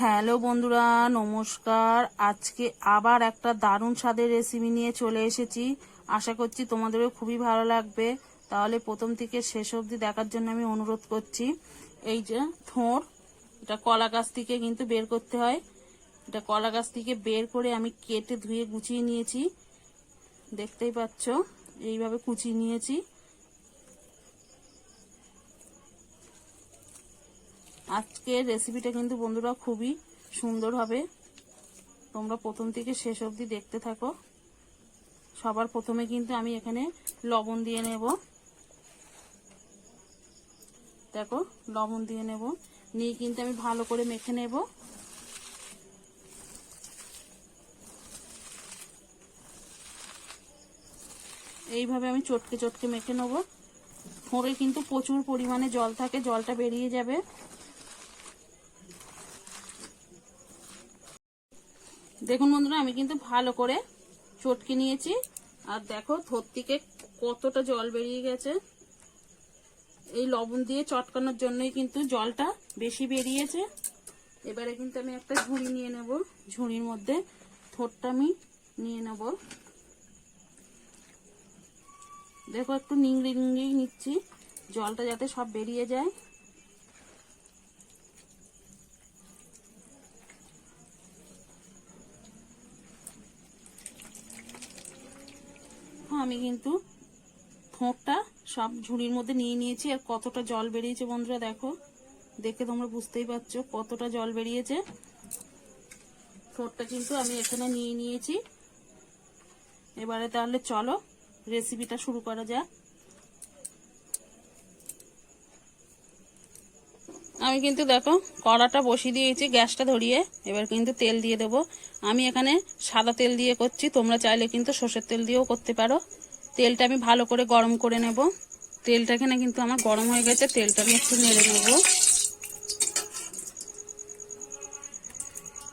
Hello বন্ধুরা, নমস্কার। আজকে আবার একটা দারুণ স্বাদের রেসিপি নিয়ে চলে এসেছি। আশা করছি তোমাদেরও খুবই ভালো লাগবে। তাহলে প্রথম থেকে শেষ অবধি দেখার জন্য আমি অনুরোধ করছি। এই যে থোড়, এটা কলা গাছ থেকে কিন্তু বের করতে হয়। এটা কলা গাছ থেকে বের করে আমি কেটে ধুয়ে গুছিয়ে নিয়েছি, দেখতেই পাচ্ছ। এইভাবে কুচিয়ে নিয়েছি। আজকের রেসিপিটা কিন্তু বন্ধুরা খুবই সুন্দর হবে। তোমরা প্রথম থেকে শেষ অবধি দেখতে থাকো। সবার প্রথমে কিন্তু আমি এখানে লবণ দিয়ে নেব। দেখো, লবণ দিয়ে নেব, নিয়ে কিন্তু আমি ভালো করে মেখে নেব। এইভাবে আমি চটকে চটকে মেখে নেব। থোড়ে কিন্তু প্রচুর পরিমাণে জল থাকে, জলটা বেরিয়ে যাবে। দেখুন বন্ধুরা, আমি কিন্তু ভালো করে চটকে নিয়েছি। আর দেখো থোড় থেকে কতটা জল বেরিয়ে গেছে। এই লবণ দিয়ে চটকানোর জন্যই কিন্তু জলটা বেশি বেরিয়েছে। এবারে কিন্তু আমি একটা ঝুড়ি নিয়ে নেব। ঝুড়ির মধ্যে থোড়টা আমি নিয়ে নেব। দেখো, একটু নিংড়ে নিংড়ে নিচ্ছি, জলটা যাতে সব বেরিয়ে যায়। আমি কিন্তু থোড়টা সব ঝুড়ির মধ্যে নিয়ে নিয়েছি। আর কতটা জল বেরিয়েছে বন্ধুরা, দেখো, দেখে তোমরা বুঝতেই পারছো কতটা জল বেরিয়েছে। থোড়টা কিন্তু আমি এখানে নিয়ে নিয়েছি। এবারে তাহলে চলো রেসিপিটা শুরু করা যাক। আমি কিন্তু দেখো কড়াটা বসিয়ে দিয়েছি, গ্যাসটা ধরিয়ে। এবার কিন্তু তেল দিয়ে দেব। আমি এখানে সাদা তেল দিয়ে করছি, তোমরা চাইলে কিন্তু সর্ষের তেল দিয়েও করতে পারো। তেলটা আমি ভালো করে গরম করে নেব। তেলটা এখানে কিন্তু আমার গরম হয়ে গেছে, তেলটা আমি একটু নেড়ে নেব।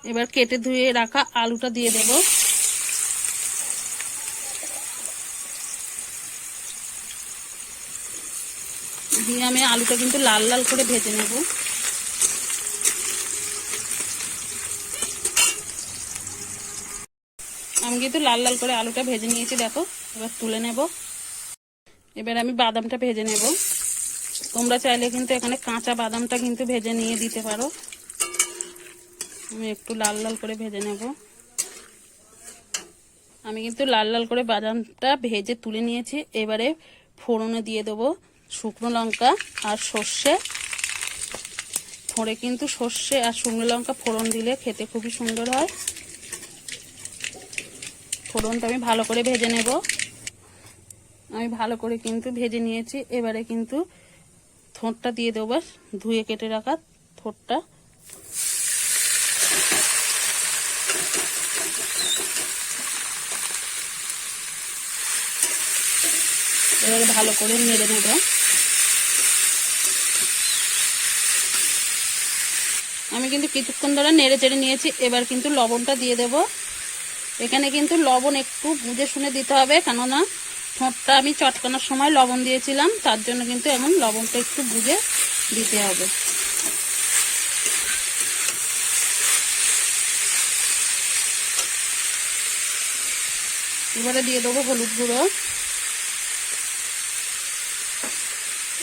এবার কেটে ধুয়ে রাখা আলুটা দিয়ে দেব। দিয়ে আমি আলুটা কিন্তু লাল লাল করে ভেজে নেব। আমি কিন্তু লাল লাল করে আলুটা ভেজে নিয়েছি, দেখো। এবার তুলে নেব। এবার আমি বাদামটা ভেজে নেব। তোমরা চাইলে কিন্তু এখানে কাঁচা বাদামটা কিন্তু ভেজে নিয়ে দিতে পারো। আমি একটু লাল লাল করে ভেজে নেব। আমি কিন্তু লাল লাল করে বাদামটা ভেজে তুলে নিয়েছি। এবারে ফোড়নে দিয়ে দেবো শুকনো লঙ্কা আর সর্ষে। ফোড়ে কিন্তু সর্ষে আর শুকনো লঙ্কা ফোড়ন দিলে খেতে খুবই সুন্দর হয়। ফোড়নটা আমি ভালো করে ভেজে নেব। আমি ভালো করে কিন্তু ভেজে নিয়েছি। এবারে কিন্তু থোড়টা দিয়ে দেবো, ধুয়ে কেটে রাখা থোড়টা। এবারে ভালো করে নেড়ে নেব। আমি কিন্তু কিছুক্ষণ ধরে নেড়ে চেড়ে নিয়েছি। এবার কিন্তু লবণটা দিয়ে দেব। এখানে কিন্তু লবণ একটু বুঝে শুনে দিতে হবে, কেননা ঠোঁটটা আমি চটকানোর সময় লবণ দিয়েছিলাম, তার জন্য কিন্তু এমন লবণটা একটু বুঝে দিতে হবে। এবারে দিয়ে দেবো হলুদ গুঁড়ো।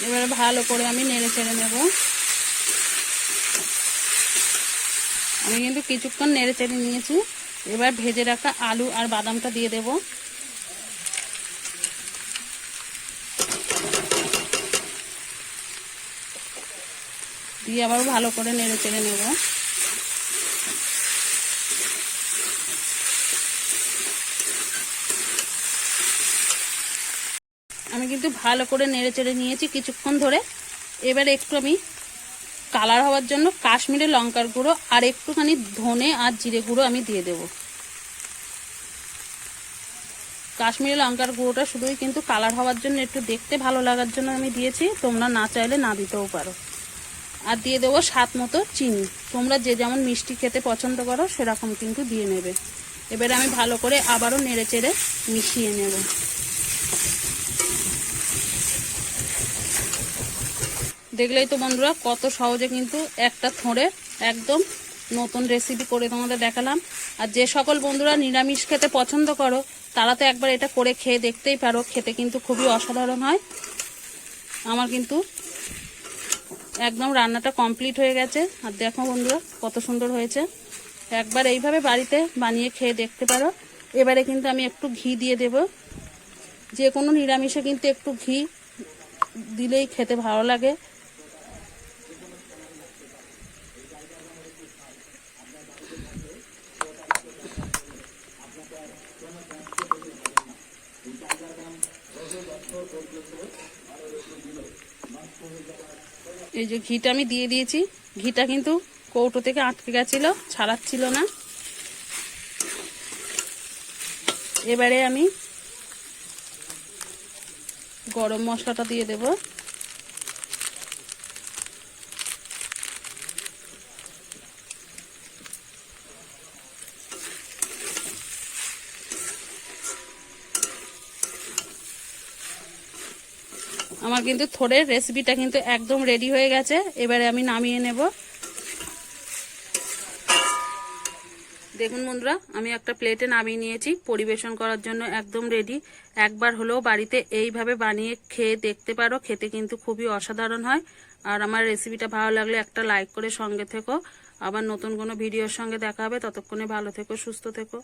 এবারে ভালো করে আমি নেড়ে চেড়ে নেব। আমি কিন্তু কিছুক্ষণ নেড়ে চেড়ে নিয়েছি। এবার ভেজে রাখা আলু আর বাদামটা দিয়ে দেব। দিয়ে আবার ভালো করে নেড়ে চেড়ে নেব। আমি কিন্তু ভালো করে নেড়ে চেড়ে নিয়েছি কিছুক্ষণ ধরে। এবার একটু আমি কালার হওয়ার জন্য কাশ্মীরি লঙ্কার গুঁড়ো আর একটুখানি ধনে আর জিরে গুঁড়ো আমি দিয়ে দেব। কাশ্মীরি লঙ্কার গুঁড়োটা শুধুই কিন্তু কালার হওয়ার জন্য, একটু দেখতে ভালো লাগার জন্য আমি দিয়েছি। তোমরা না চাইলে না দিতেও পারো। আর দিয়ে দেবো স্বাদ মতো চিনি। তোমরা যে যেমন মিষ্টি খেতে পছন্দ করো সেরকম কিন্তু দিয়ে নেবে। এবারে আমি ভালো করে আবারও নেড়ে চেড়ে মিশিয়ে নেব। দেখলেই তো বন্ধুরা কত সহজে কিন্তু একটা থোড়ে একদম নতুন রেসিপি করে তোমাদের দেখালাম। আর যে সকল বন্ধুরা নিরামিষ খেতে পছন্দ করো তারা তো একবার এটা করে খেয়ে দেখতেই পারো, খেতে কিন্তু খুবই অসাধারণ হয়। আমার কিন্তু একদম রান্নাটা কমপ্লিট হয়ে গেছে। আর দেখো বন্ধুরা কত সুন্দর হয়েছে, একবার এইভাবে বাড়িতে বানিয়ে খেয়ে দেখতে পারো। এবারে কিন্তু আমি একটু ঘি দিয়ে দেব। যে কোনো নিরামিষে কিন্তু একটু ঘি দিলেই খেতে ভালো লাগে। এই যে ঘিটা আমি দিয়ে দিয়েছি, ঘিটা কিন্তু কৌটো থেকে আটকে গেছিল, ছাড়াচ্ছিল না। এবারে আমি গরম মশলাটা দিয়ে দেব। আমার কিন্তু থোড়ের রেসিপিটা কিন্তু একদম রেডি হয়ে গেছে। এবারে আমি নামিয়ে নেব। দেখুন বন্ধুরা, আমি একটা প্লেটে নামিয়ে নিয়েছি, পরিবেশন করার জন্য একদম রেডি। একবার হলেও বাড়িতে এইভাবে বানিয়ে খেয়ে দেখতে পারো, খেতে কিন্তু খুবই অসাধারণ হয়। আর আমার রেসিপিটা ভালো লাগলে একটা লাইক করে সঙ্গে থেকো। আবার নতুন কোনো ভিডিওর সঙ্গে দেখা হবে, ততক্ষণে ভালো থেকো, সুস্থ থেকো।